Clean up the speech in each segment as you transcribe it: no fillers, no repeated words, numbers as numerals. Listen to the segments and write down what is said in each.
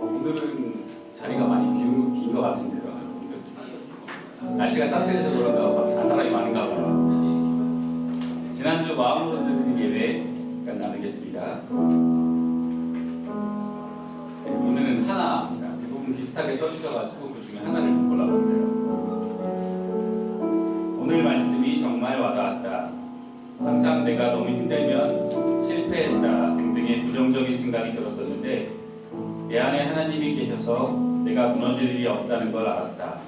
오늘은 자리가 많이 긴 것 같은데요, 여러분들. 날씨가 따뜻해서 그런가 간 사람이 많은가 봐요. 지난주 마음으로 듣는 예배 나누겠습니다. 오늘은 하나입니다. 대부분 비슷하게 써주셔가지고 그 중에 하나를 좀 골라봤어요. 오늘 말씀이 정말 와닿았다. 항상 내가 너무 힘들면 실패했다 등등의 부정적인 생각이 들었었는데 내 안에 하나님이 계셔서 내가 무너질 일이 없다는 걸 알았다.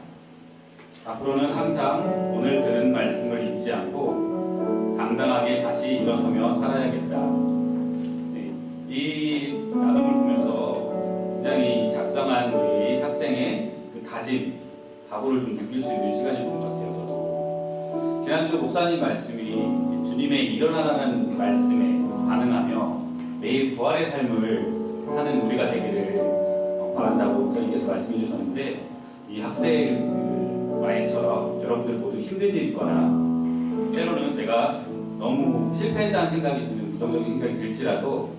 앞으로는 항상 오늘 들은 말씀을 잊지 않고 당당하게 다시 일어서며 살아야겠다. 네, 이 나눔을 보면서 굉장히 작성한 우리 학생의 그 다짐, 각오를 좀 느낄 수 있는 시간이었던 것 같아요. 저도. 지난주 목사님 말씀이 주님의 일어나라는 말씀에 반응하며 매일 부활의 삶을 사는 우리가 되기를 바란다고 목사님께서 말씀해 주셨는데, 이 학생 마인처럼 여러분들 모두 힘든 일이 있거나 때로는 내가 너무 실패했다는 생각이 드는 부정적인 생각이 들지라도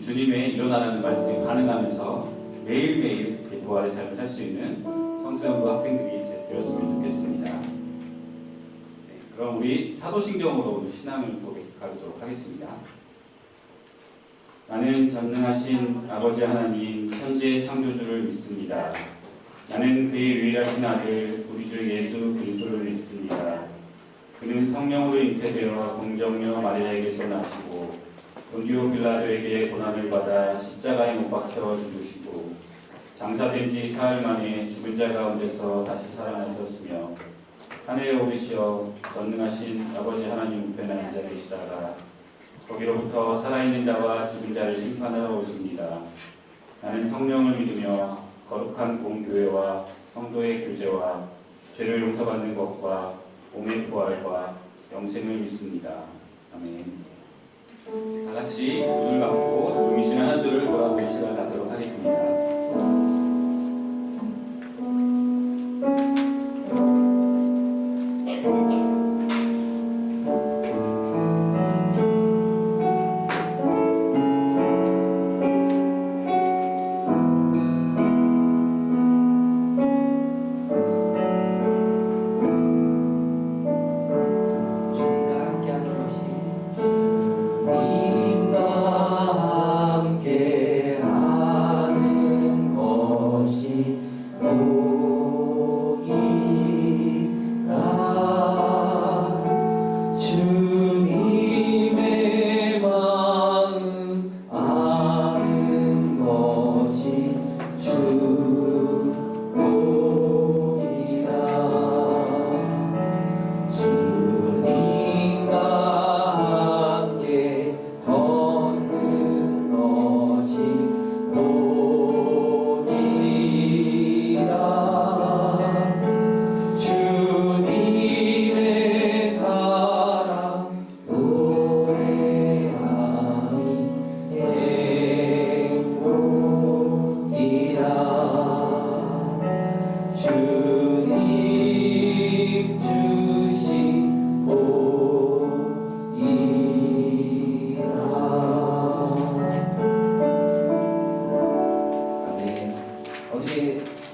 주님의 일어나라는 말씀에 반응하면서 매일매일 이렇게 부활의 삶을 살 수 있는 청소년부 학생들이 되었으면 좋겠습니다. 네, 그럼 우리 사도신경으로 오늘 신앙을 고백하도록 하겠습니다. 나는 전능하신 아버지 하나님 천지의 창조주를 믿습니다. 나는 그의 유일하신 아들 우리 주 예수 그리스도를 믿습니다. 그는 성령으로 잉태되어 동정녀 마리아에게서 나시고 본디오 빌라도에게 고난을 받아 십자가에 못 박혀 죽으시고 장사된 지 사흘 만에 죽은 자 가운데서 다시 살아나셨으며 하늘에 오르시어 전능하신 아버지 하나님 우편에 앉아 계시다가 거기로부터 살아있는 자와 죽은 자를 심판하러 오십니다. 나는 성령을 믿으며 거룩한 공교회와 성도의 교제와 죄를 용서받는 것과 몸의 부활과 영생을 믿습니다. 아멘. 다 같이 눈을 감고 조용히 쉬는 한 주를 돌아보는 시간 갖도록 하겠습니다.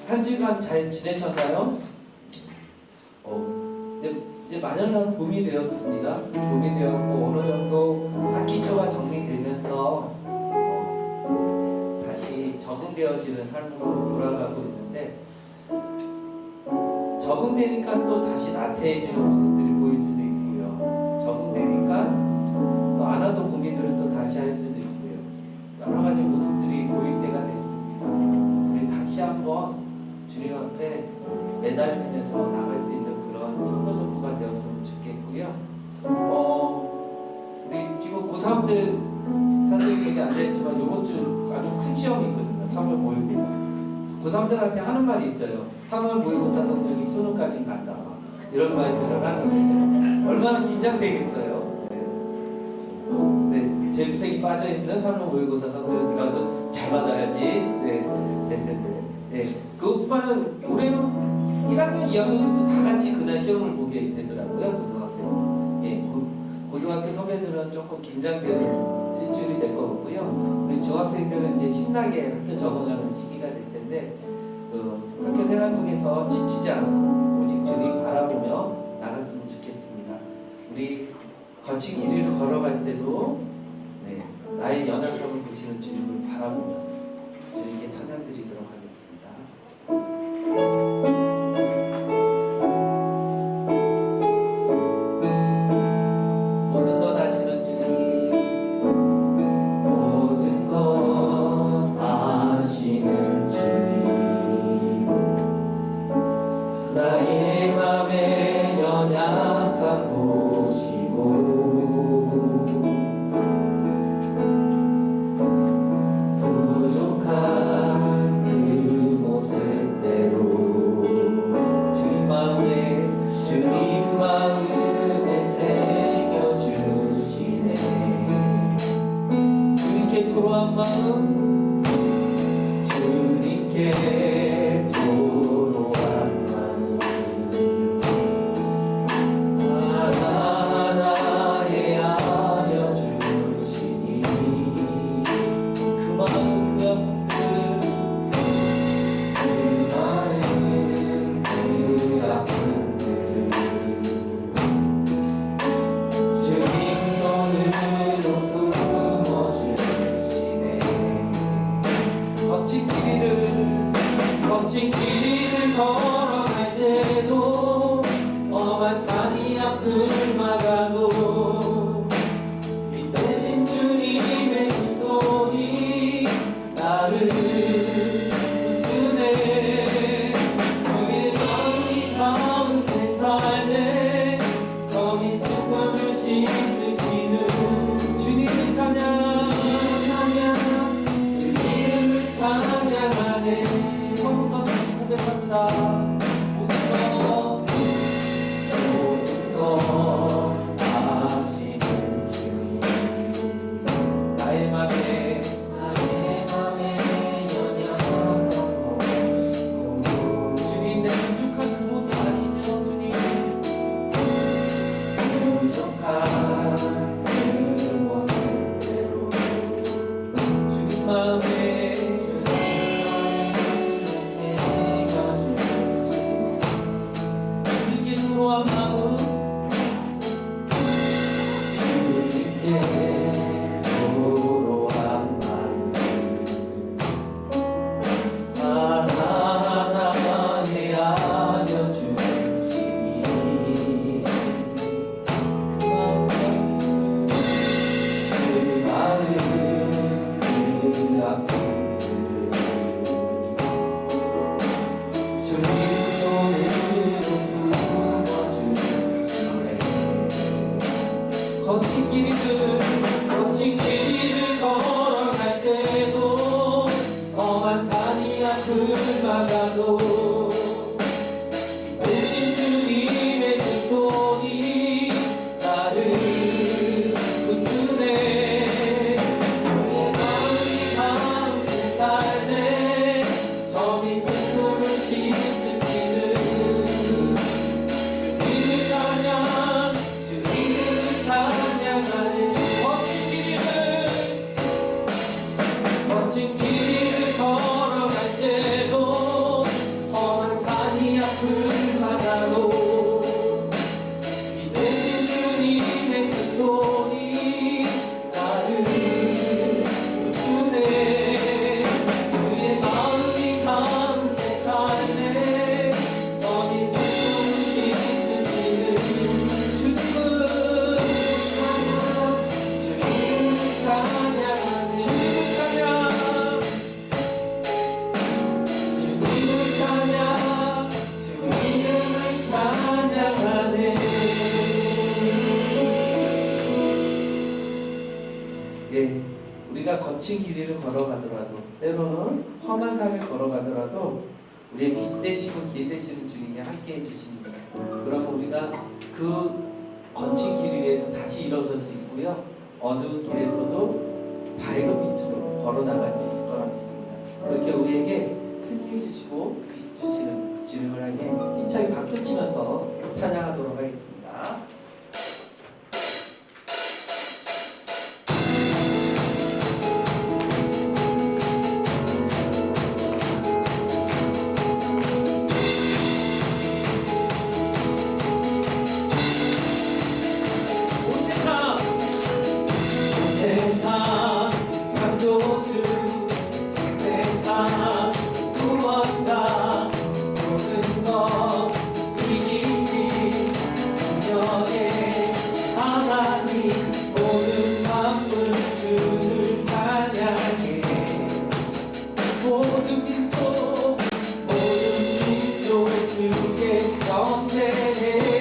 한 주간 잘 지내셨나요? 이제 만연한 봄이 되었습니다. 봄이 되었고 어느 정도 학기초가 정리되면서 다시 적응되어지는 삶으로 돌아가고 있는데, 적응되니까 또 다시 나태해지는 모습들이 보일 수도 있고요. 적응되니까 또 안 하던 고민들을 또 다시 할 수도 있고요. 여러 가지 모습들이 보일 때가 됐습니다. 우리 다시 한번 주님 앞에 매달리면서 나갈 수 있는 그런 청소년부가 되었으면 좋겠고요. 우리 지금 고3들 사실 저기 앉아있지만 이번 주 아주 큰 시험이 있거든요. 3월 모의고사. 고3들한테 하는 말이 있어요. 3월 모의고사 성적이 수능까지 간다. 이런 말들을 하는데 얼마나 긴장되겠어요. 네, 재수생이 빠져있는 3월 모의고사 성적이라도 잘 받아야지. 네, 될 텐데. 네, 그것뿐만 올해는 1학년, 2학년도 다 같이 그날 시험을 보게 되더라고요. 고등학생. 예, 고등학교 선배들은 조금 긴장되는 일주일이 될 것 같고요. 우리 중학생들은 이제 신나게 학교 적응하는 시기가 될 텐데 학교 생활 속에서 지치지 않고 오직 주님 바라보며 나갔으면 좋겠습니다. 우리 거친 길이를 걸어갈 때도 나의 연약함을 보시는 주님을 바라보며 주님께 찬양 드리도록 하겠습니다. 모든 것 아시는 주님, 모든 것 아시는 주님, 나의 맘에 연약함 보시고 부족한 그 모습대로 주님 마음에 새겨주시네. 주님께 토로한 마음, 주님께 토로한 마음, 하나하나에 알려주시니 그 마음 그 아픔들, 그 마음 그 아픔들을 주님 손으로 품어주시네. 거친 길이를 걸어갈 때도 험한 산이 앞을 막아도 이 대신 주님의 두 손이 나를 붙드네. 주의 마음이 닿은 내 삶에 점이 슬픔을 씻으시는 주님을 찬양, 주님을 찬양하네. 처음부터 다시 고백합니다. 모든 것 아시는 주님, 나의 맘에 연약함 보시고 주님, 내 부족한 그 모습 아시죠? 주님, 부족한 그 모습대로 주님 마음에 토로한 마음, 주님께 토로한 마음, 하나하나에 알려주시니 그 마음 그 아픔들을 주님 손으로 거친 길이를 걸어갈 때도 험한 산이 앞을 막아도 대신 주님의 그 손이 나를 붙드네. 주의 마음이 닿은 내 삶에 점이 슬픔을 씻으시는 주님을 찬양, 주님을 찬양하네. 거친 길이를 걸어갈 때도 험한 산이 앞을 막아도 이 대신 주님의 그 손이 나를 붙드네. 주의 마음이 닿은 내 삶에 점이 슬픔을 씻으시는 주님을 찬양하네. 주님을 찬양하네. 우리가 거친 길이를 걸어가더라도, 때로는 험한 산을 걸어가더라도 우리의 빛 되시고 길 되시는 주님이 함께 해주십니다. 그러면 우리가 그 거친 길 위에서 다시 일어설 수 있고요, 어두운 길에서도 밝은 빛으로 걸어나갈 수 있을 거라 믿습니다. 그렇게 우리에게 승리해 주시고 빛 주시는 주님을 향해 힘차게 박수 치면서 찬양하도록 하겠습니다. 모든 민족 모든 민족 주께 경배해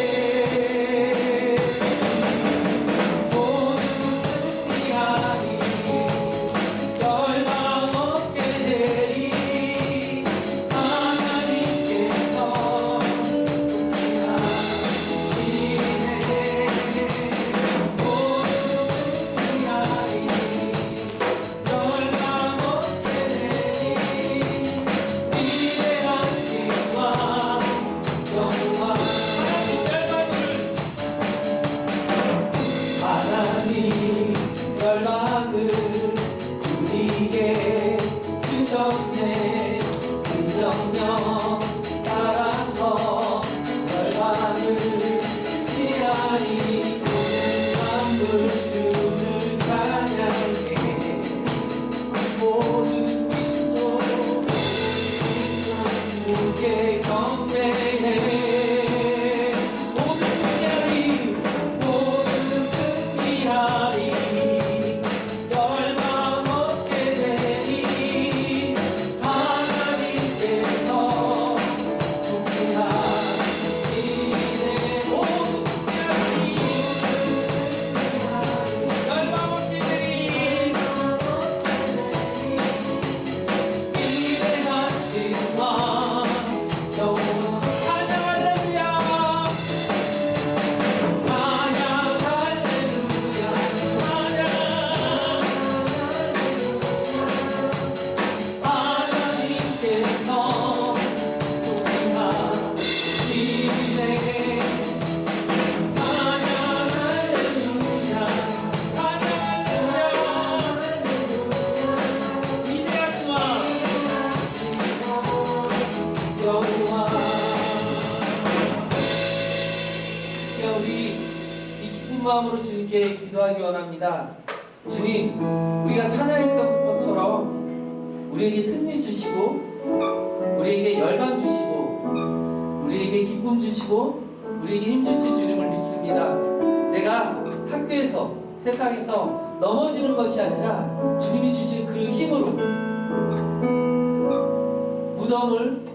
열방을 우리에게 주셨네. 그 정령 따라서 열방을 지나니 모든 만물 주를 찬양해. 모든 민족 주께 경배해. 마음으로 주님께 기도하기 원합니다. 주님, 우리가 찬양했던 것처럼 우리에게 승리 주시고 우리에게 열망 주시고 우리에게 기쁨 주시고 우리에게 힘 주실 주님을 믿습니다. 내가 학교에서 세상에서 넘어지는 것이 아니라 주님이 주신 그 힘으로 무덤을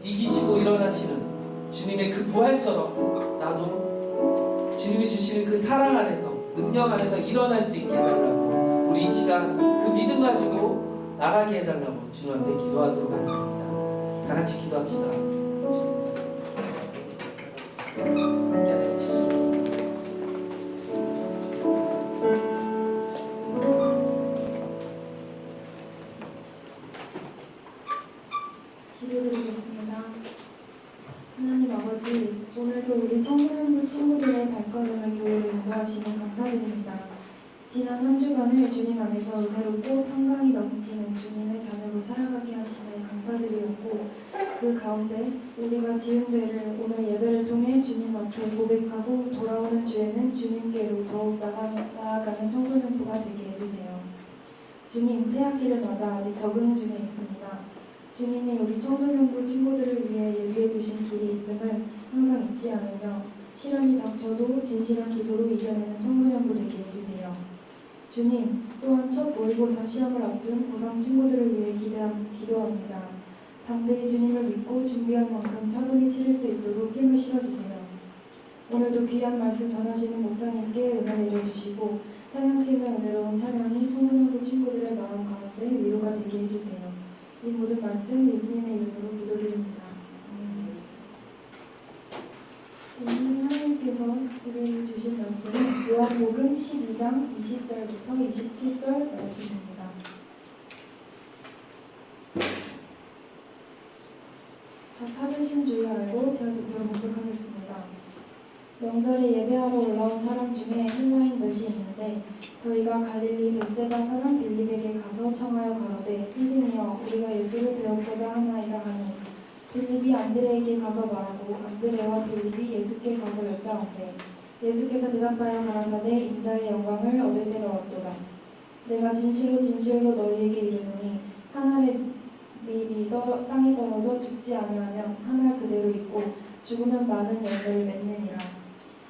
이기시고 일어나시는 주님의 그 부활처럼 나도 주님이 주시는 그 사랑 안에서 능력 안에서 일어날 수 있게 해달라고 우리 이 시간 그 믿음 가지고 나가게 해달라고 주님한테 기도하도록 하겠습니다. 다 같이 기도합시다. 함께 해주시겠습니다. 기도드리겠습니다. 하나님 아버지, 오늘도 우리 청소년부 친구들의 발걸음을 교회로 인도하시니 감사드립니다. 지난 한 주간을 주님 안에서 은혜롭고 평강이 넘치는 주님의 자녀로 살아가게 하심에 감사드리었고, 그 가운데 우리가 지은 죄를 오늘 예배를 통해 주님 앞에 고백하고 돌아오는 주에는 주님께로 더욱 나아가는 청소년부가 되게 해주세요. 주님, 새학기를 맞아 아직 적응 중에 있습니다. 주님이 우리 청소년부 친구들을 위해 예비해 두신 길이 있음을 항상 잊지 않으며 시련이 닥쳐도 진실한 기도로 이겨내는 청소년부 되게 해주세요. 주님, 또한 첫 모의고사 시험을 앞둔 고3 친구들을 위해 기도합니다. 담대히 주님을 믿고 준비할 만큼 차분히 치를 수 있도록 힘을 실어주세요. 오늘도 귀한 말씀 전하시는 목사님께 은혜 내려주시고 찬양팀의 은혜로운 찬양이 청소년부 친구들의 마음 가운데 위로가 되게 해주세요. 이 모든 말씀 예수님의 이름으로 기도드립니다. 오늘 하나님께서 우리에게 주신 말씀은 요한복음 12장 20절부터 27절 말씀입니다. 다 찾으신 줄 알고 제가 대표로 봉독하겠습니다. 명절에 예배하러 올라온 사람 중에 헬라인 몇이 있는데 저희가 갈릴리 벳세다 사람 빌립에게 가서 청하여 가로되 선생이여 우리가 예수를 배우고자 하나이다 하니 빌립이 안드레에게 가서 말하고 안드레와 빌립이 예수께 가서 여짜온대 예수께서 대답하여 가라사대 인자의 영광을 얻을 때가 왔도다. 내가 진실로 진실로 너희에게 이르노니 한 알의 밀이 땅에 떨어져 죽지 아니하면 한 알 그대로 있고 죽으면 많은 열매를 맺느니라.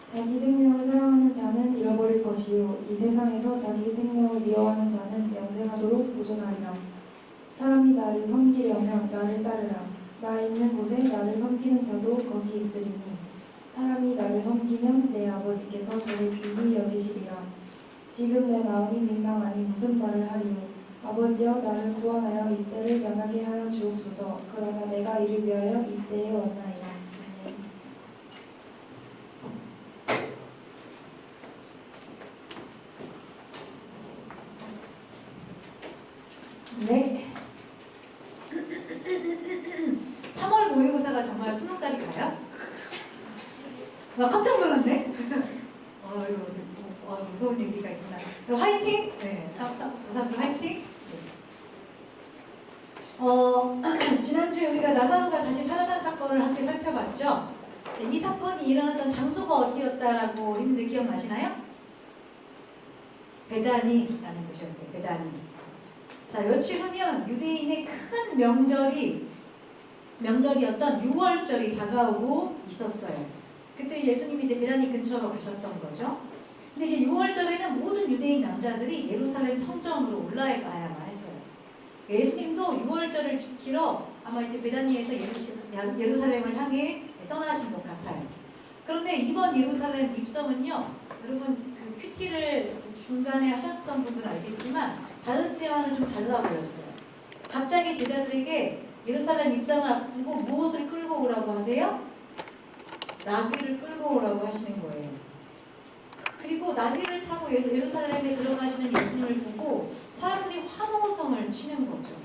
자기 생명을 사랑하는 자는 잃어버릴 것이요 이 세상에서 자기 생명을 미워하는 자는 영생하도록 보존하리라. 사람이 나를 섬기려면 나를 따르라. 나 있는 곳에 나를 섬기는 자도 거기 있으리니 사람이 나를 섬기면 내 아버지께서 저를 귀히 여기시리라. 지금 내 마음이 민망하니 무슨 말을 하리요. 아버지여 나를 구원하여 이때를 면하게 하여 주옵소서. 그러나 내가 이를 위하여 이때에 왔나이다. 아멘. 네. 3월 모의고사가 정말 수능까지 가요? 와, 깜짝 놀랐네. 이거 무서운 얘기가 있구나. 그럼 화이팅! 네, 고사들 화이팅! 지난주에 우리가 나사로가 다시 살아난 사건을 함께 살펴봤죠? 이 사건이 일어났던 장소가 어디였다라고 했는데 기억나시나요? 베다니라는 곳이었어요. 베다니. 자, 며칠 후면 유대인의 큰 명절이었던 유월절이 다가오고 있었어요. 그때 예수님이 이제 베다니 근처로 가셨던 거죠. 근데 이제 유월절에는 모든 유대인 남자들이 예루살렘 성전으로 올라가야만 했어요. 예수님도 유월절을 지키러 아마 이제 베다니에서 예루살렘을 향해 떠나신 것 같아요. 그런데 이번 예루살렘 입성은요, 여러분 그 큐티를 중간에 하셨던 분들은 알겠지만 다른 때와는 좀 달라 보였어요. 갑자기 제자들에게 예루살렘 입성을 앞두고 무엇을 끌고 오라고 하세요? 나귀를 끌고 오라고 하시는 거예요. 그리고 나귀를 타고 예루살렘에 들어가시는 예수님을 보고 사람들이 환호성을 치는 거죠.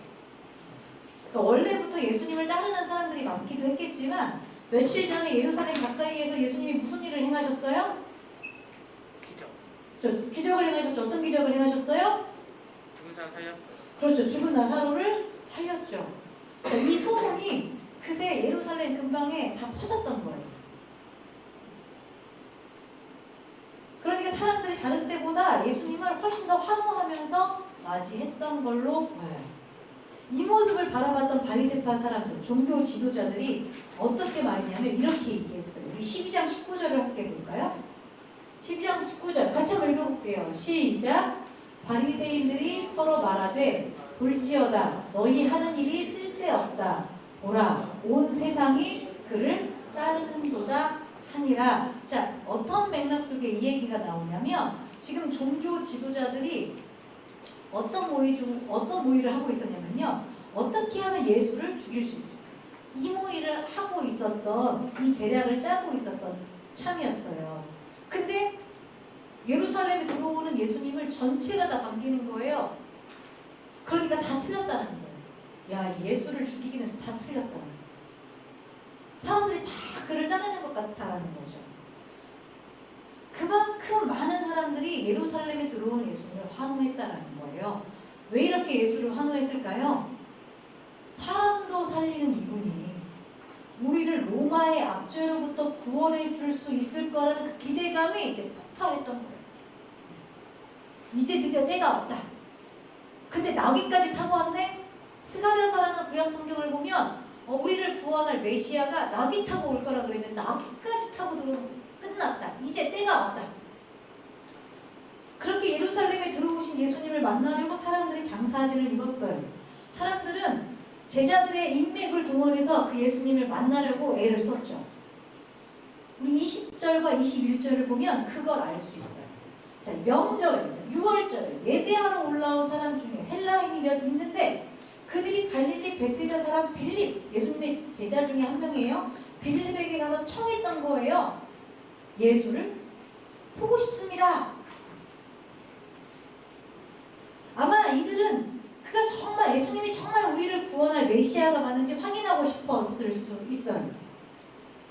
그러니까 원래부터 예수님을 따르는 사람들이 많기도 했겠지만 며칠 전에 예루살렘 가까이에서 예수님이 무슨 일을 행하셨어요? 기적을 행하셨죠. 어떤 기적을 행하셨어요? 죽은 사람 살렸어요. 그렇죠. 죽은 나사로를 살렸죠. 그러니까 이 소문이 그새 예루살렘 근방에 다 퍼졌던 거예요. 그러니까 사람들이 다른 때보다 예수님을 훨씬 더 환호하면서 맞이했던 걸로 보여요. 이 모습을 바라봤던 바리새파 사람들, 종교 지도자들이 어떻게 말했냐면 이렇게 얘기했어요. 우리 12장 19절을 함께 볼까요? 12장 19절 같이 한번 읽어볼게요. 시작! 바리새인들이 서로 말하되 볼지어다 너희 하는 일이 쓸데없다. 보라 온 세상이 그를 따르는도다 하니라. 자, 어떤 맥락 속에 이 얘기가 나오냐면 지금 종교 지도자들이 어떤 모의를 하고 있었냐면요. 어떻게 하면 예수를 죽일 수 있을까? 이 모의를 하고 있었던, 이 계략을 짜고 있었던 참이었어요. 근데 예루살렘에 들어오는 예수님을 전체가 다 반기는 거예요. 그러니까 다 틀렸다는 거예요. 야, 이제 예수를 죽이기는 다 틀렸다. 사람들이 다 그를 따르는 것 같다라는 거죠. 그만큼 많은 사람들이 예루살렘에 들어오는 예수님을 환호했다라는 거예요. 왜 이렇게 예수를 환호했을까요? 사람도 살리는 이분이 우리를 로마의 압제로부터 구원해 줄 수 있을 거라는 그 기대감이 이제 폭발했던 거예요. 이제 드디어 때가 왔다. 근데 나귀까지 타고 왔네? 스가랴서라는 구약 성경을 보면 우리를 구원할 메시아가 나귀 타고 올 거라 그랬는데 나귀까지 타고 끝났다. 이제 때가 왔다. 그렇게 예루살렘에 들어오신 예수님을 만나려고 사람들이 장사진을 이뤘어요. 사람들은 제자들의 인맥을 동원해서 그 예수님을 만나려고 애를 썼죠. 우리 20절과 21절을 보면 그걸 알 수 있어요. 자, 명절이죠. 6월절에 예배하러 올라온 사람 중에 헬라인이 몇 있는데 그들이 갈릴리 베세다 사람 빌립, 예수님의 제자 중에 한 명이에요. 빌립에게 가서 청했던 거예요. 예수를 보고 싶습니다. 아마 이들은 그가 정말 예수님이 정말 우리를 구원할 메시아가 맞는지 확인하고 싶었을 수 있어요.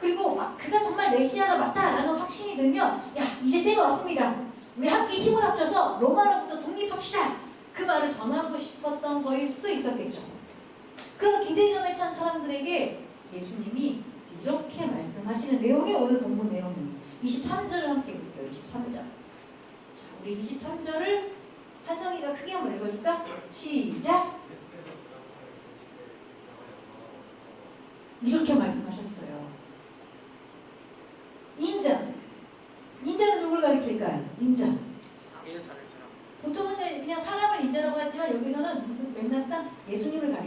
그리고 그가 정말 메시아가 맞다라는 확신이 들면 야, 이제 때가 왔습니다. 우리 함께 힘을 합쳐서 로마로부터 독립합시다. 그 말을 전하고 싶었던 거일 수도 있었겠죠. 그런 기대감에 찬 사람들에게 예수님이 이렇게 말씀하시는 내용이 오늘 본문 내용입니다. 23절을 함께 볼게요. 23절. 자, 우리 23절을 한성이가 크게 한번 읽어줄까? 시작! 이렇게 말씀하셨어요. 인자. 인자는 누굴 가리킬까요? 인자. 보통은 그냥 사람을 인자라고 하지만 여기서는 맥락상 예수님을 가리킵니다.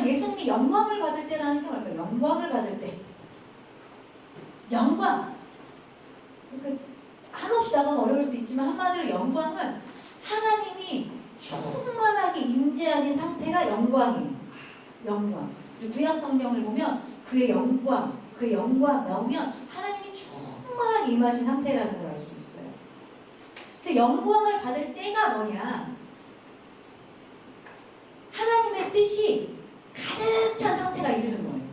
예수님이 영광을 받을 때라는 게 뭘까요? 영광을 받을 때. 영광. 그러니까 한없이 나가면 어려울 수 있지만 한마디로 영광은 하나님이 충만하게 임재하신 상태가 영광이에요. 영광. 구약 성경을 보면 그의 영광 나오면 하나님이 충만하게 임하신 상태라는 걸 알 수 있어요. 근데 영광을 받을 때가 뭐냐? 하나님의 뜻이 가득 찬 상태가 이르는 거예요.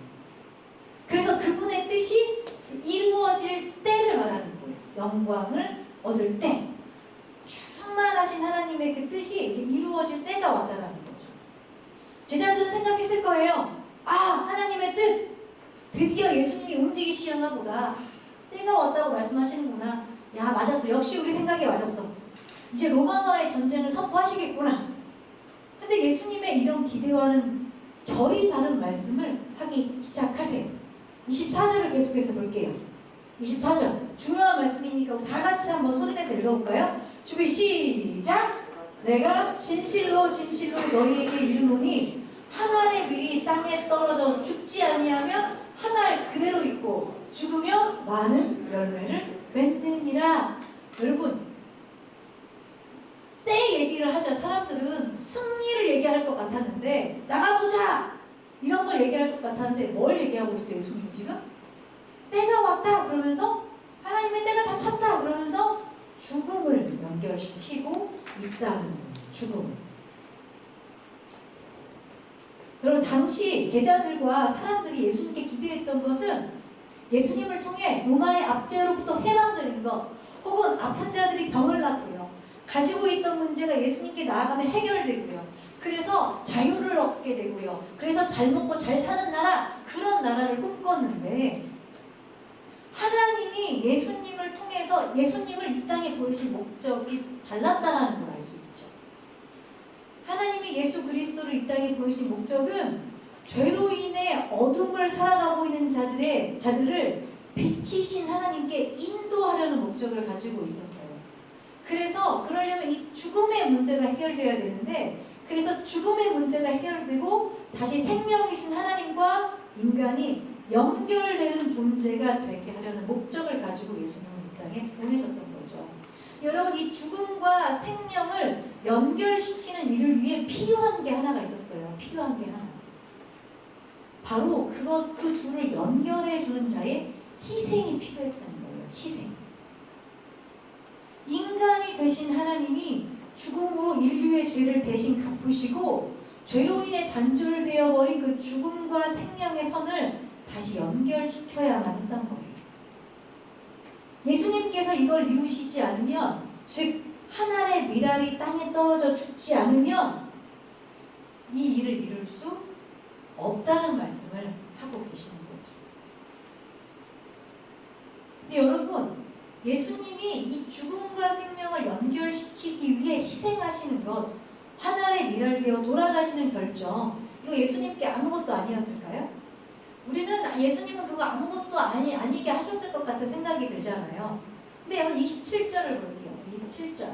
그래서 그분의 뜻이 이루어질 때를 말하는 거예요. 영광을 얻을 때. 충만하신 하나님의 그 뜻이 이제 이루어질 때가 왔다라는 거죠. 제자들은 생각했을 거예요. 아, 하나님의 뜻! 드디어 예수님이 움직이시려나 보다. 때가 왔다고 말씀하시는구나. 야, 맞았어. 역시 우리 생각이 맞았어. 이제 로마와의 전쟁을 선포하시겠구나. 근데 예수님의 이런 기대와는 결이 다른 말씀을 하기 시작하세요. 24절을 계속해서 볼게요. 24절. 중요한 말씀이니까 다 같이 한번 소리내서 읽어볼까요? 준비 시작! 내가 진실로 너희에게 이르노니 한 알의 밀이 땅에 떨어져 죽지 아니하면 한 알 그대로 있고 죽으면 많은 열매를 맺느니라. 여러분, 때 얘기를 하자 사람들은 승리를 얘기할 것 같았는데 나가보자! 이런 걸 얘기할 것 같았는데 뭘 얘기하고 있어요 예수님 지금? 때가 왔다 그러면서 하나님의 때가 다 찼다 그러면서 죽음을 연결시키고 있다는 거예요. 죽음. 여러분 당시 제자들과 사람들이 예수님께 기대했던 것은 예수님을 통해 로마의 압제로부터 해방되는 것 혹은 아픈 자들이 병을 낫고요. 가지고 있던 문제가 예수님께 나아가면 해결되고요. 그래서 자유를 얻게 되고요. 그래서 잘 먹고 잘 사는 나라, 그런 나라를 꿈꿨는데 하나님이 예수님을 통해서 예수님을 이 땅에 보내신 목적이 달랐다는 걸 알 수 있죠. 하나님이 예수 그리스도를 이 땅에 보내신 목적은 죄로 인해 어둠을 살아가고 있는 자들을 빛이신 하나님께 인도하려는 목적을 가지고 있었어요. 그래서 그러려면 이 죽음의 문제가 해결되어야 되는데 그래서 죽음의 문제가 해결되고 다시 생명이신 하나님과 인간이 연결되는 존재가 되게 하려는 목적을 가지고 예수님을 이 땅에 보내셨던 거죠. 여러분 이 죽음과 생명을 연결시키는 일을 위해 필요한 게 하나가 있었어요. 필요한 게 하나. 바로 그 둘을 연결해 주는 자의 희생이 필요했다는 거예요. 희생. 인간이 되신 하나님이 죽음으로 인류의 죄를 대신 갚으시고 죄로 인해 단절되어 버린 그 죽음과 생명의 선을 다시 연결시켜야만 했던 거예요. 예수님께서 이걸 이루시지 않으면 즉 한 알의 밀알이 땅에 떨어져 죽지 않으면 이 일을 이룰 수 없다는 말씀을 하고 계시는 거죠. 근데 여러분 예수님이 이 죽음과 생명을 연결시키기 위해 희생하시는 것, 하나의 밀알 되어 돌아가시는 결정, 이거 예수님께 아무것도 아니었을까요? 우리는 예수님은 그거 아무것도 아니게 하셨을 것 같은 생각이 들잖아요. 근데 한번 27절을 볼게요. 27절.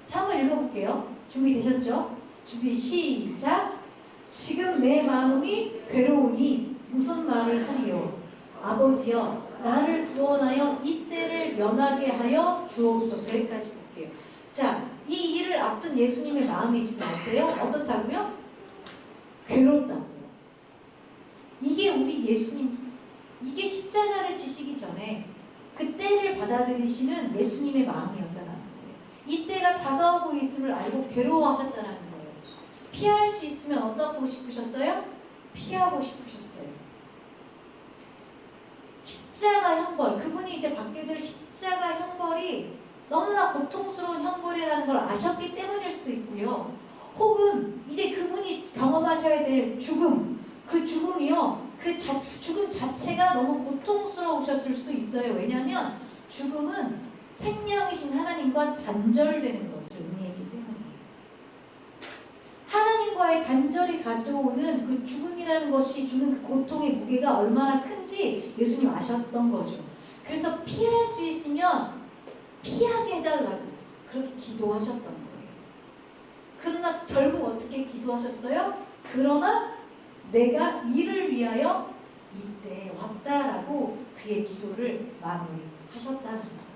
자, 한번 읽어볼게요. 준비되셨죠? 준비 시작! 지금 내 마음이 괴로우니 무슨 말을 하리요? 아버지여 나를 구원하여 이 때를 면하게 하여 주옵소서. 여기까지 볼게요. 자, 이 일을 앞둔 예수님의 마음이 지금 어때요? 어떻다고요? 괴롭다고요. 이게 우리 예수님, 이게 십자가를 지시기 전에 그 때를 받아들이시는 예수님의 마음이었다는 거예요. 이 때가 다가오고 있음을 알고 괴로워하셨다는 거예요. 피할 수 있으면 어떻고 싶으셨어요? 피하고 싶으셨어요. 십자가 형벌, 그분이 이제 받게 될 십자가 형벌이 너무나 고통스러운 형벌이라는 걸 아셨기 때문일 수도 있고요. 혹은 이제 그분이 경험하셔야 될 죽음, 그 죽음이요. 죽음 자체가 너무 고통스러우셨을 수도 있어요. 왜냐하면 죽음은 생명이신 하나님과 단절되는 것을 의미했기 때문이에요. 하나님과의 단절이 가져오는 그 죽음이라는 것이 주는 그 고통의 무게가 얼마나 큰지 예수님 아셨던 거죠. 그래서 피할 수 있으면 피하게 해달라고 그렇게 기도하셨던 거예요. 그러나 결국 어떻게 기도하셨어요? 그러나 내가 이를 위하여 이때 왔다라고 그의 기도를 마무리하셨다는 거예요.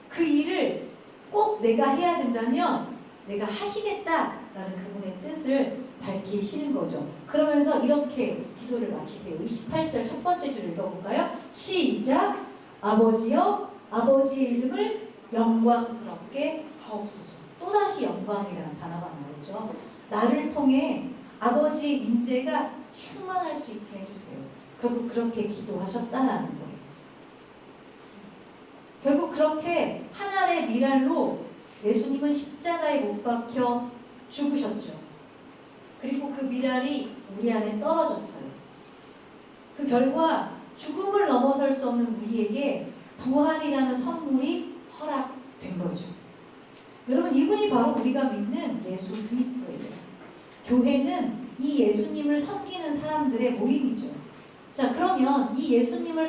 그 일을 꼭 내가 해야 된다면 내가 하시겠다라는 그분의 뜻을 밝히시는 거죠. 그러면서 이렇게 기도를 마치세요. 28절 첫 번째 줄 읽어볼까요? 시작! 아버지여 아버지의 이름을 영광스럽게 하옵소서. 또다시 영광이라는 단어가 나오죠. 나를 통해 아버지의 임재가 충만할 수 있게 해주세요. 결국 그렇게 기도하셨다라는 거예요. 결국 그렇게 하나의 미랄로 예수님은 십자가에 못 박혀 죽으셨죠. 그리고 그 미랄이 우리 안에 떨어졌어요. 그 결과 죽음을 넘어설 수 없는 우리에게 부활이라는 선물이 허락된 거죠. 여러분, 이분이 바로 우리가 믿는 예수 그리스도예요. 교회는 이 예수님을 섬기는 사람들의 모임이죠. 자, 그러면 이 예수님을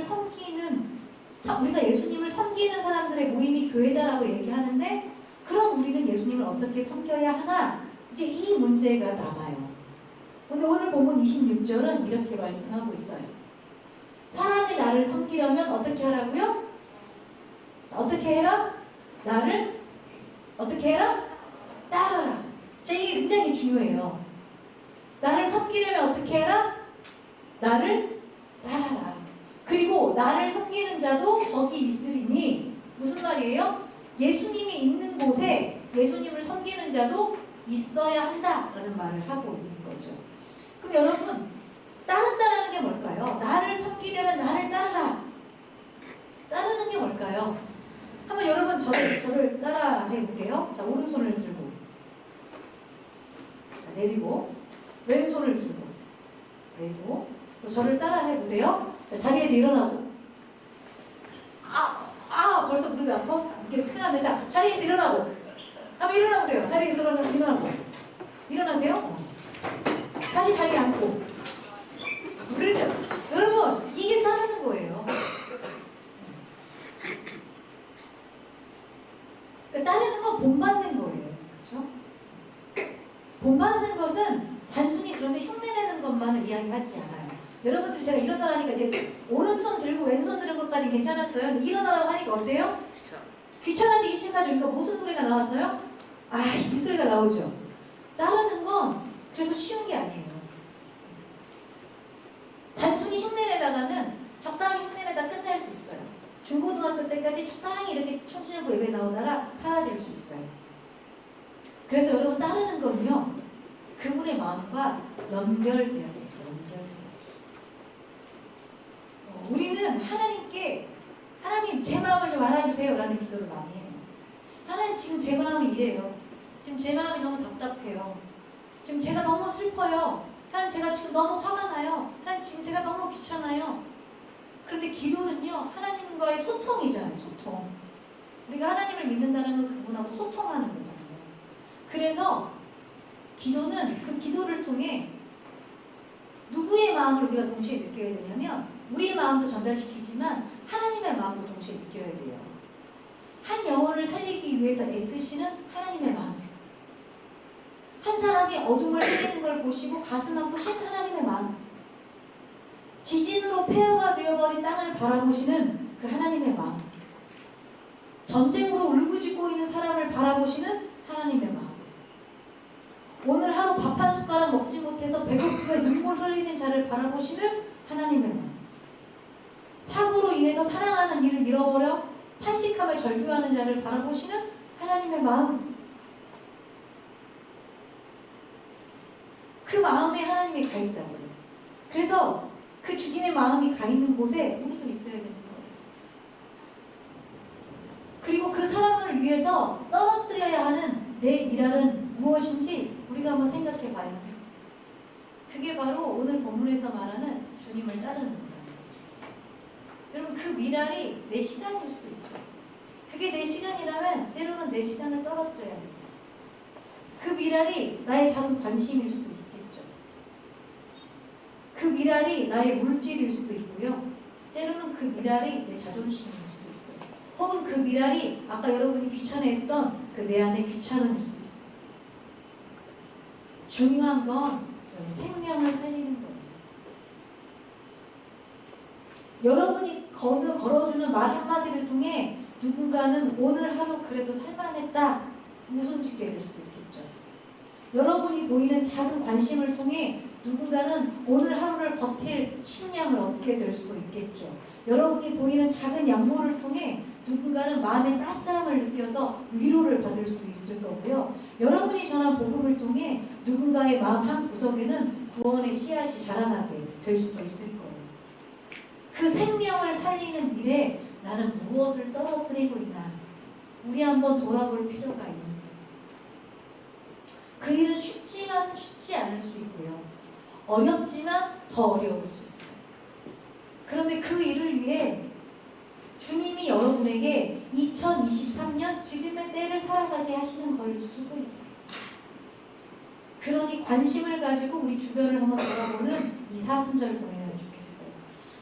우리가 예수님을 섬기는 사람들의 모임이 교회다라고 얘기하는데, 그럼 우리는 예수님을 어떻게 섬겨야 하나? 이제 이 문제가 남아요. 오늘 본문 26절은 이렇게 말씀하고 있어요. 사람이 나를 섬기려면 어떻게 하라고요? 어떻게 해라? 나를 어떻게 해라? 따르라. 자, 이게 굉장히 중요해요. 나를 섬기려면 어떻게 해라? 나를 따라라. 그리고 나를 섬기는 자도 거기 있으리니, 무슨 말이에요? 예수님이 있는 곳에 예수님을 섬기는 자도 있어야 한다라는 말을 하고 있는 거죠. 그럼 여러분, 따른다라는 게 뭘까요? 나를 섬기려면 나를 따르라. 따르는 게 뭘까요? 한번 여러분 저를 따라 해볼게요. 자, 오른손을 들고, 자, 내리고, 왼손을 들고, 내리고, 또 저를 따라 해보세요. 자, 자리에서 일어나고. 벌써 무릎이 아파? 이렇게 큰일 났네. 자, 자리에서 일어나고. 한번 일어나보세요. 자리에서 일어나고. 일어나세요. 다시 자리에 앉고. 그렇죠? 여러분, 이게 따르는 거예요. 그러니까 따르는 건 본받는 거예요. 그렇죠? 본받는 것은 단순히 그런데 흉내내는 것만을 이야기하지 않아요. 여러분들, 제가 일어나라니까 이제 오른손 들고 왼손 드는 것까지 괜찮았어요. 일어나라고 하니까 어때요? 귀찮아지기 시작하죠. 그러니까 무슨 소리가 나왔어요? 이 소리가 나오죠. 따르는 건 그래서 쉬운 게 아니에요. 단순히 흉내내다가는 적당히 흉내내다 끝낼 수 있어요. 중고등학교 때까지 적당히 이렇게 청소년부 예배 나오다가 사라질 수 있어요. 그래서 여러분, 따르는 건요, 그분의 마음과 연결돼야 돼요. 우리는 하나님께, 하나님 제 마음을 좀 알아주세요 라는 기도를 많이 해요. 하나님, 지금 제 마음이 이래요. 지금 제 마음이 너무 답답해요. 지금 제가 너무 슬퍼요. 하나님, 제가 지금 너무 화가 나요. 하나님, 지금 제가 너무 귀찮아요. 그런데 기도는요, 하나님과의 소통이잖아요. 소통. 우리가 하나님을 믿는다는 건 그분하고 소통하는 거잖아요. 그래서 기도는 그 기도를 통해 누구의 마음을 우리가 동시에 느껴야 되냐면, 우리의 마음도 전달시키지만 하나님의 마음도 동시에 느껴야 돼요. 한 영혼을 살리기 위해서 애쓰시는 하나님의 마음, 한 사람이 어둠을 헤매는 걸 보시고 가슴 아프신 하나님의 마음, 지진으로 폐허가 되어버린 땅을 바라보시는 그 하나님의 마음, 전쟁으로 울부짖고 있는 사람을 바라보시는 하나님의 마음, 오늘 하루 밥 한 숟가락 먹지 못해서 배고프게 눈물 흘리는 자를 바라보시는 하나님의 마음, 사고로 인해서 사랑하는 이를 잃어버려 탄식하며 절규하는 자를 바라보시는 하나님의 마음, 그 마음에 하나님이 가 있다고요. 그래서 그 주님의 마음이 가 있는 곳에 우리도 있어야 되는 거예요. 그리고 그 사람을 위해서 떨어뜨려야 하는 내 미랄은 무엇인지 우리가 한번 생각해 봐야 돼요. 그게 바로 오늘 본문에서 말하는 주님을 따르는 거라는 거죠. 여러분, 그 미랄이 내 시간일 수도 있어요. 그게 내 시간이라면 때로는 내 시간을 떨어뜨려야 돼요. 그 미랄이 나의 작은 관심일 수도 있겠죠. 그 미랄이 나의 물질일 수도 있고요. 때로는 그 미랄이 내 자존심일 수도 있어요. 혹은 그 미랄이 아까 여러분이 귀찮아했던 그 내 안의 귀찮음일 수도 있어요. 중요한 건 생명을 살리는 거예요. 여러분이 걸어주는 말 한마디를 통해 누군가는 오늘 하루 그래도 살만했다 웃음 짓게 될 수도 있겠죠. 여러분이 보이는 작은 관심을 통해 누군가는 오늘 하루를 버틸 식량을 얻게 될 수도 있겠죠. 여러분이 보이는 작은 양보를 통해 누군가는 마음의 따스함을 느껴서 위로를 받을 수도 있을 거고요. 여러분이 전한 복음을 통해 누군가의 마음 한 구석에는 구원의 씨앗이 자라나게 될 수도 있을 거예요. 그 생명을 살리는 일에 나는 무엇을 떨어뜨리고 있나? 우리 한번 돌아볼 필요가 있는 거예요. 그 일은 쉽지만 쉽지 않을 수 있고요. 어렵지만 더 어려울 수 있어요. 그런데 그 일을 위해 주님이 여러분에게 2023년 지금의 때를 살아가게 하시는 걸 수도 있어요. 그러니 관심을 가지고 우리 주변을 한번 돌아보는 이 사순절 보내면 좋겠어요.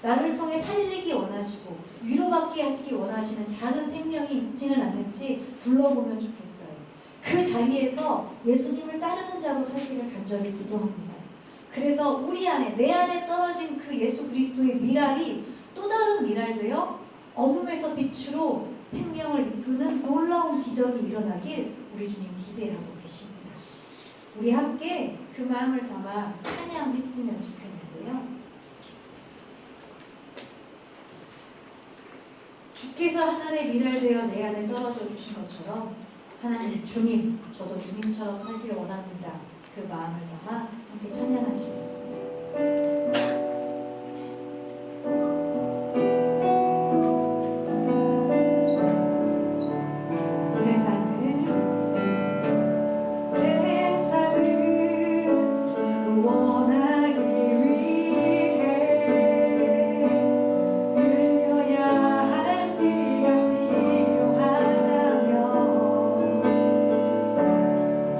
나를 통해 살리기 원하시고 위로받게 하시기 원하시는 작은 생명이 있지는 않는지 둘러보면 좋겠어요. 그 자리에서 예수님을 따르는 자로 살기를 간절히 기도합니다. 그래서 우리 안에, 내 안에 떨어진 그 예수 그리스도의 미랄이 또 다른 미랄 되어 어둠에서 빛으로 생명을 이끄는 놀라운 기적이 일어나길 우리 주님 기대하고 계십니다. 우리 함께 그 마음을 담아 찬양했으면 좋겠는데요. 주께서 하늘의 미랄 되어 내 안에 떨어져 주신 것처럼 하나님 주님, 저도 주님처럼 살기를 원합니다. 그 마음을 담아 함께 찬양하시겠습니다.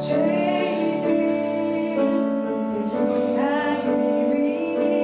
죄인을 대신하기 위해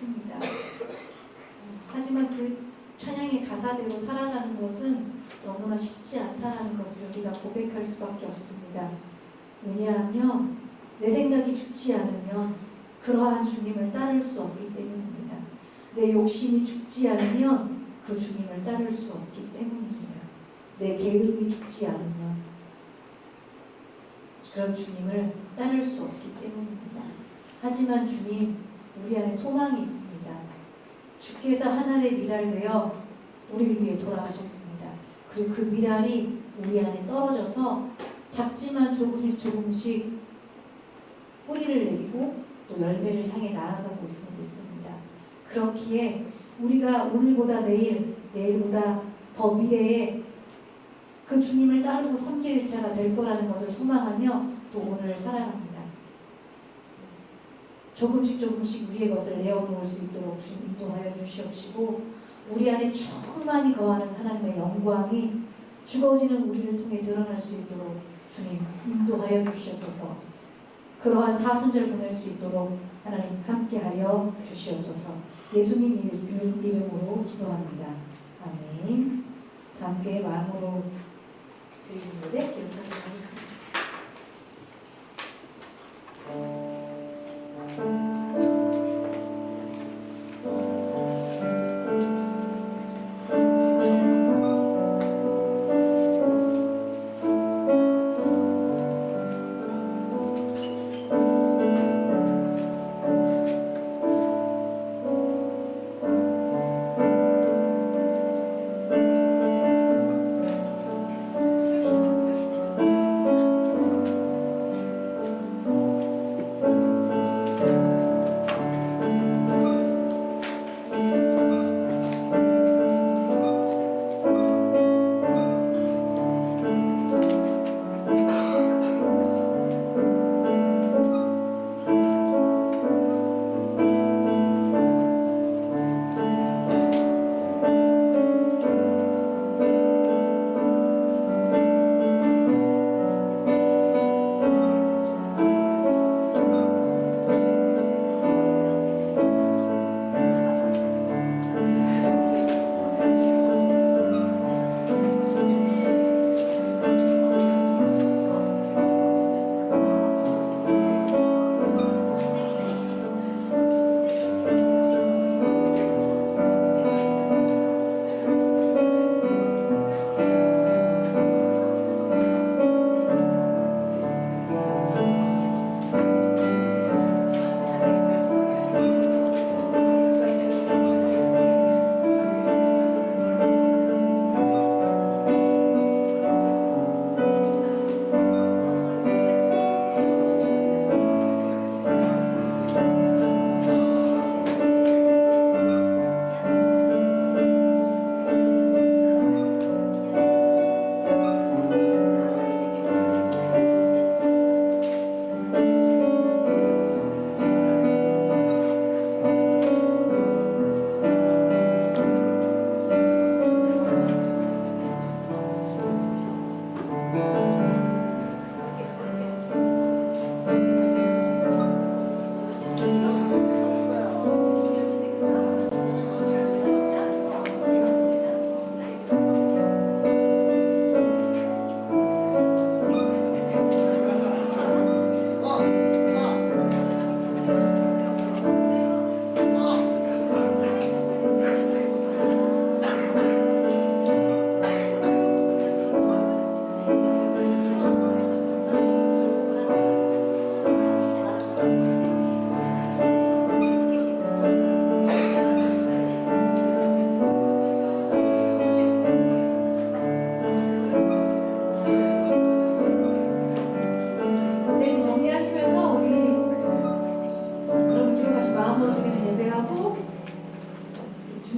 없습니다. 하지만 그 찬양의 가사대로 살아가는 것은 너무나 쉽지 않다는 것을 우리가 고백할 수밖에 없습니다. 왜냐하면 내 생각이 죽지 않으면 그러한 주님을 따를 수 없기 때문입니다. 내 욕심이 죽지 않으면 그 주님을 따를 수 없기 때문입니다. 내 게으름이 죽지 않으면 그런 주님을 따를 수 없기 때문입니다. 하지만 주님, 우리 안에 소망이 있습니다. 주께서 하늘의 미랄 되어 우리를 위해 돌아가셨습니다. 그리고 그 미랄이 우리 안에 떨어져서 작지만 조금씩 뿌리를 내리고 또 열매를 향해 나아가고 있음을 믿습니다. 그렇기에 우리가 오늘보다 내일보다 더 미래에 그 주님을 따르고 섬길 자가 될 거라는 것을 소망하며 또 오늘을 살아갑니다. 조금씩 우리의 것을 내어놓을 수 있도록 주님 인도하여 주시옵시고 우리 안에 충만히 거하는 하나님의 영광이 죽어지는 우리를 통해 드러날 수 있도록 주님 인도하여 주시옵소서. 그러한 사순절 보낼 수 있도록 하나님 함께하여 주시옵소서. 예수님 이름으로 기도합니다. 아멘. 함께 마음으로 드리는 예배 기록하도록 하겠습니다.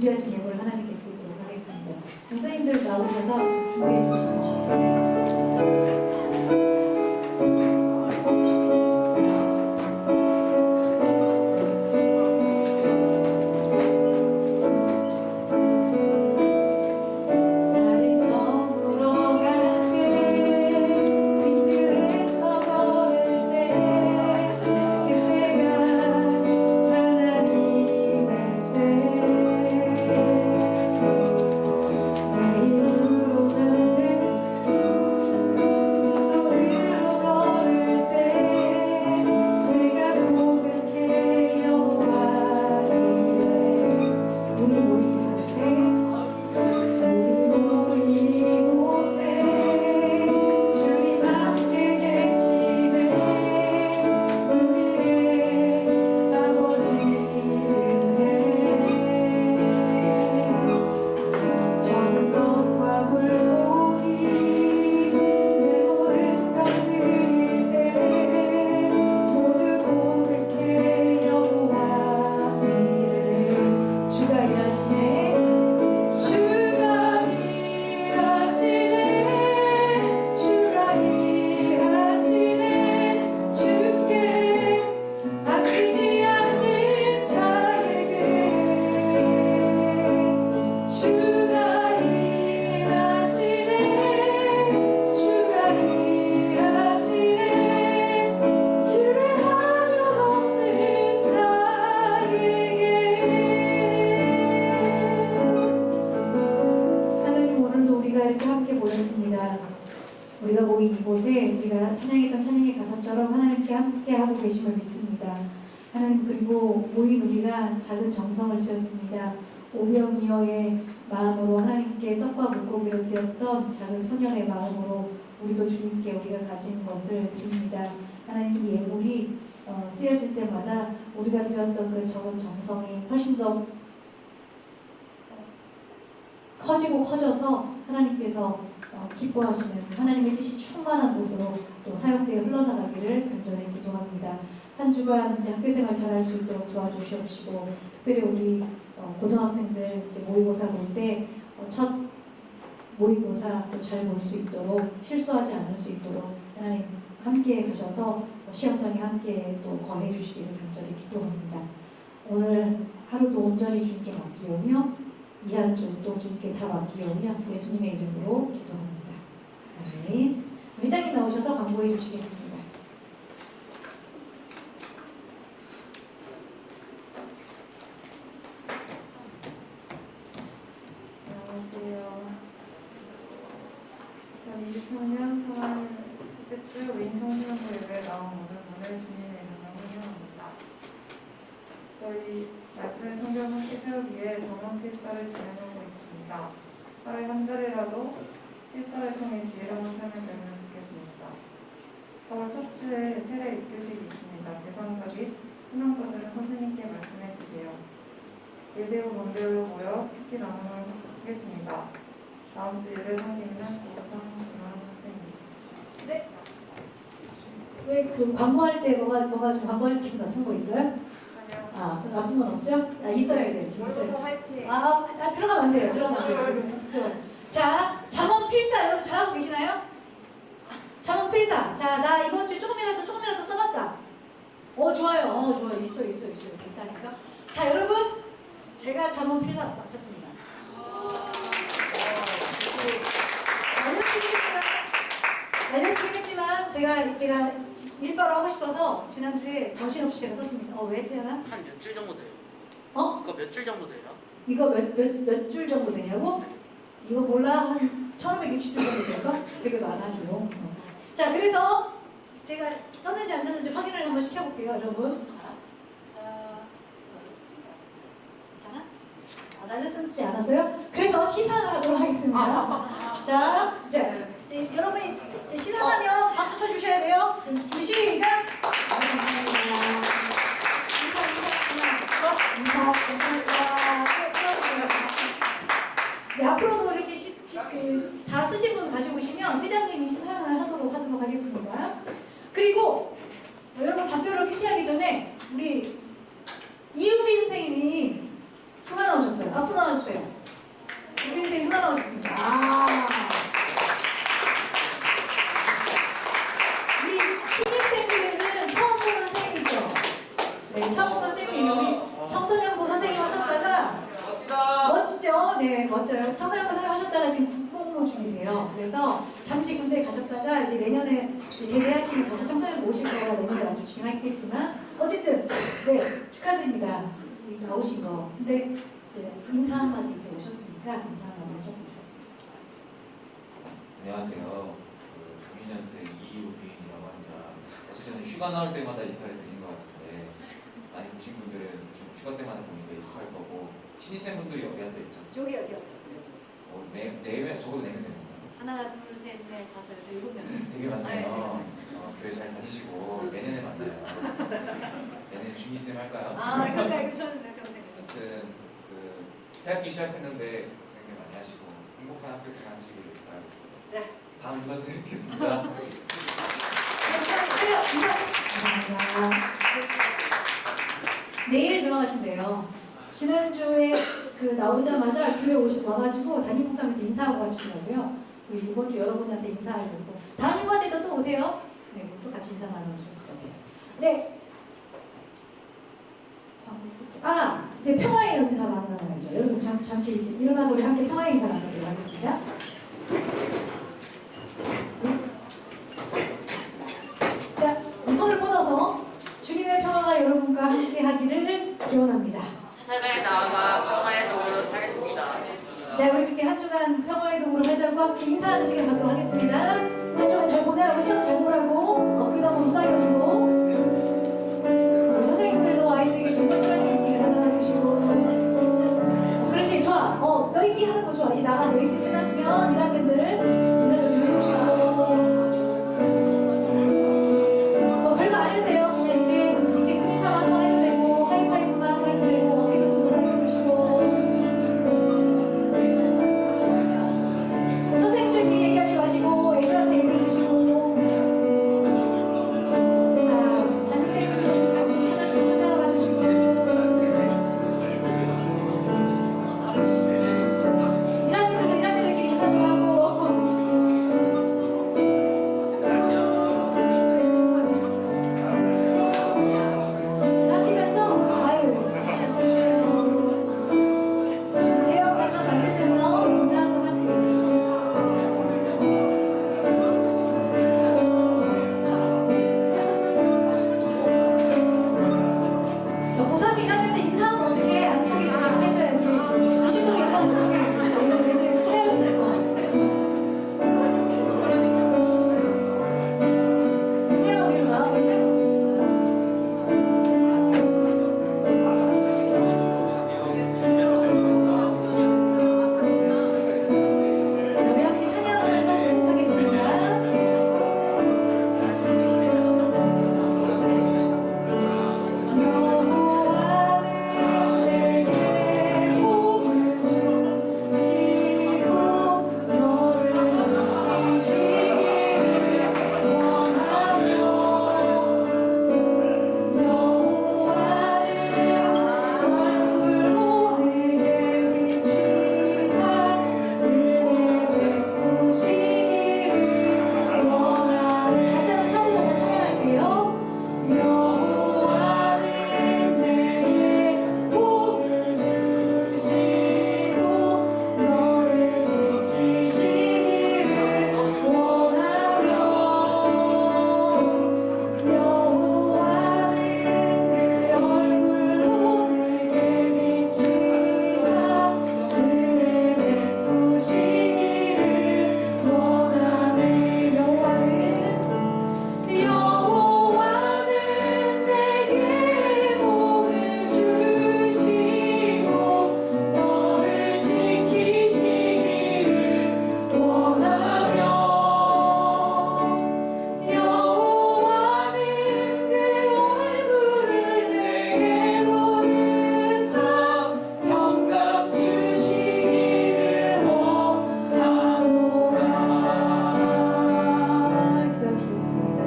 준비하신 예물을 하나님께 드리도록 하겠습니다. 강사님들 나오셔서 좀 준비해 주시면 좋겠습니다. 그때가 하나님의 함께하고 계심을 믿습니다. 하나님, 그리고 모인 우리가 작은 정성을 지었습니다. 오병이어의 마음으로 하나님께 떡과 물고기를 드렸던 작은 소년의 마음으로 우리도 주님께 우리가 가진 것을 드립니다. 하나님, 이 예물이 쓰여질 때마다 우리가 드렸던 그 적은 정성이 훨씬 더 커지고 커져서 하나님께서 기뻐하시는 하나님의 뜻이 충만한 곳으로 또 사역되어 흘러나가기를 간절히 기도합니다. 한 주간 이제 학교생활 잘할 수 있도록 도와주시옵시고, 특별히 우리 고등학생들 이제 모의고사 볼 때 첫 모의고사 또 잘 볼 수 있도록, 실수하지 않을 수 있도록 하나님 함께 가셔서 시험장에 함께 또 거해 주시기를 간절히 기도합니다. 오늘 하루도 온전히 주님께 맡기오며 이 한 주도 주님께 다 맡기오며 예수님의 이름으로 기도합니다. 아멘. 회장님 나오셔서 광고해 주시겠습니다. 안녕하세요. 2023년 3월 첫째 주 윈 청소년부 예배에 나온 모든 분을 주님의 이름으로 환영합니다. 저희 말씀의 성경 함께 세우기에 정원 필사를 진행하고 있습니다. 하루에 한 자리라도 필사를 통해 지혜로운 삶을 배우면 좋겠습니다. 4월 첫 주에 세례 입교식이 있습니다. 대상자 및 희망자들은 선생님께 말씀해 주세요. 예배 후 원별로 모여 PT 나눔을 하겠습니다. 다음 주 예배 상기는 고성 김하은 선생님. 네. 왜 그 광고할 때 뭐가 좀 광고할 팁 같은 거 있어요? 아니요. 아, 그 나쁜 건 없죠? 아, 있어야 돼요. 지금 있어요. 모여서 화이팅! 들어가면 안 돼요. 들어가면 안 돼요. 자, 잠원 필사 여러분 잘하고 계시나요? 잠원 필사. 자, 나 이번 주에 조금이라도 써봤다. 좋아요. 좋아요. 있어요. 됐다니까. 자, 여러분, 제가 잠원 필사 마쳤습니다. 알려드리겠지만 제가 일바로 하고 싶어서 지난주에 정신없이 제가 썼습니다. 왜 태어나? 한 몇 줄 정도 돼요? 어? 그거 몇 줄 정도 돼요? 이거 몇 줄 정도 되냐고? 이거 몰라? 한 1560줄 정도 될까? 되게 많아죠. 자, 그래서 제가 썼는지 안 썼는지 확인을 한번 시켜볼게요, 여러분. 자, 괜찮아? 날렸는지 않았어요? 그래서 시상을 하도록 하겠습니다. 자, 여러분이 시상하면 박수 쳐주셔야 돼요. 시작! 네, 앞으로도 이렇게 다 쓰신 분 가지고 오시면 회장님이 시상을 하도록 하겠습니다. 그리고 여러분 발표를 큐티하기 전에 우리 이우빈 선생님이 휴가 나오셨어요. 앞으로 나와주세요. 이우빈 선생님 휴가 나오셨습니다. 우리 신입생들은 처음 보는 선생님이죠. 네, 처음 보는 선생님이 우리 청소년부 선생님 하셨다가 멋지죠? 네, 멋져요. 청소년부 선생님 하셨다가 지금 국뽕무 중이세요. 그래서 잠시 군대 가셨다가 이제 내년에 제대하시면 다시 청소년부 오실 거라 내년에 아주 진행하겠지만 어쨌든 네, 축하드립니다. 나오신 거. 근데 이제 인사 한마디 때 오셨으니까 인사 한마디 하셨으면 좋겠습니다. 안녕하세요. 2000년생 이우빈이라고 합니다. 어제 저는 휴가 나올 때마다 인사를 드린 것 같은데 많이 보신 분들은 좀 휴가 때마다 보니까 익숙할 거고 신입생분들이 여기 앉아있죠. 여기 왔습니다. 네 명, 적어도 4명 되는 건가요? 하나, 둘, 셋, 넷, 다섯, 여섯, 일곱 명. 되게 많네요. 교회 잘 다니시고 내년에 만나요. 내년에 중이쌤 할까요? 그러니까 좋아주세요. 아무튼 새학기 시작했는데 고생 많이 하시고 행복한 학교 생활 하시길 바라겠습니다. 네. 다음 휴가 때 뵙겠습니다. 내일 들어가신대요. 지난주에 나오자마자 교회 와가지고 담임 목사님한테 인사하고 가시더라고요. 그리고 이번 주 여러분한테 인사하려고. 다음 휴가때도 또 오세요. 네, 또 같이 인사 나누면 좋을 것 같아요. 네. 이제 평화의 인사 나눠야죠. 여러분 잠시 이제 일어나서 우리 함께 평화의 인사 나누도록 하겠습니다. 자, 손을 뻗어서 주님의 평화가 여러분과 함께 하기를 기원합니다. 세상에 나아가 평화의 도구로 살겠습니다. 네, 우리 그렇게 한 주간 평화의 도구로 회장과 함께 인사하는 시간 갖도록 하겠습니다. 한 주간 잘 보내라고, 시험 잘 보라고, 어깨도 한번 도닥여주고. 너희끼리 하는 거 좋아. 이제 나가 너희끼리 끝났으면 1학년들 인사도 좀 해주시고 뭐 별거 안 해도 돼요. 그냥 이렇게 눈인사만 한번 해도 되고 하이파이브만 한번 해도 되고 어깨도 좀 더 올려주시고 선생님들끼리 얘기하지 마시고 애들한테 얘기해 주시고 단체들은 다시 찾아와 주시고 1학년들끼리 인사 좀 하고 하시면서 대화 장난 만들면서 인사 한번 할게요. 고3 1학년 때 인사하면 어떻게 안 시키게 좀 해줘야지. 무심으로 인사하면 어떻게 애들 체할 수 있어. 그냥 우리 나와볼까? 우리 함께 찬양하면서 축복하겠습니다. 여호와는 내게 복을 주시고 너를 지키시기를 원하며 여호와는 얼굴로 내게 비추사 은혜 베푸시기를 원하네. 다시 한번 처음부터 찬양할게요. 여호와는 내게 복을 주시고 너를 지키시기를 원하며 여호와는 내 얼굴로 내게 비추사 은혜 베푸시기를 원하네. 여호와는 내게 복을 주시고 너를 지키시기를 원하며 여호와는 그 얼굴을 내게로 드사 평강 주시기를 원하노라. 기도하시겠습니다.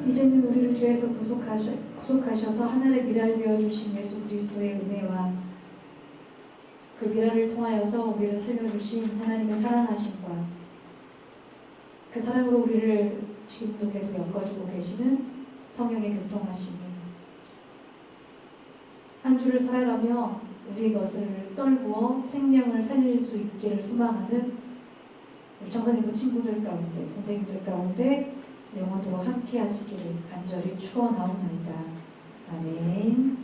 이제는 우리를 죄에서 구속하셔서 하늘에 미랄되어 주신 예수 그리스도의 은혜와 그 미랄을 통하여서 우리를 살려주신 하나님의 사랑하심과 그 사랑으로 우리를 지금도 계속 엮어주고 계시는 성령의 교통하심이 한 주를 살아가며 우리의 것을 떨구어 생명을 살릴 수 있기를 소망하는 우리 정관이부 친구들 가운데, 동생들 가운데 영원토록 함께 하시기를 간절히 축원하옵나이다. 아멘.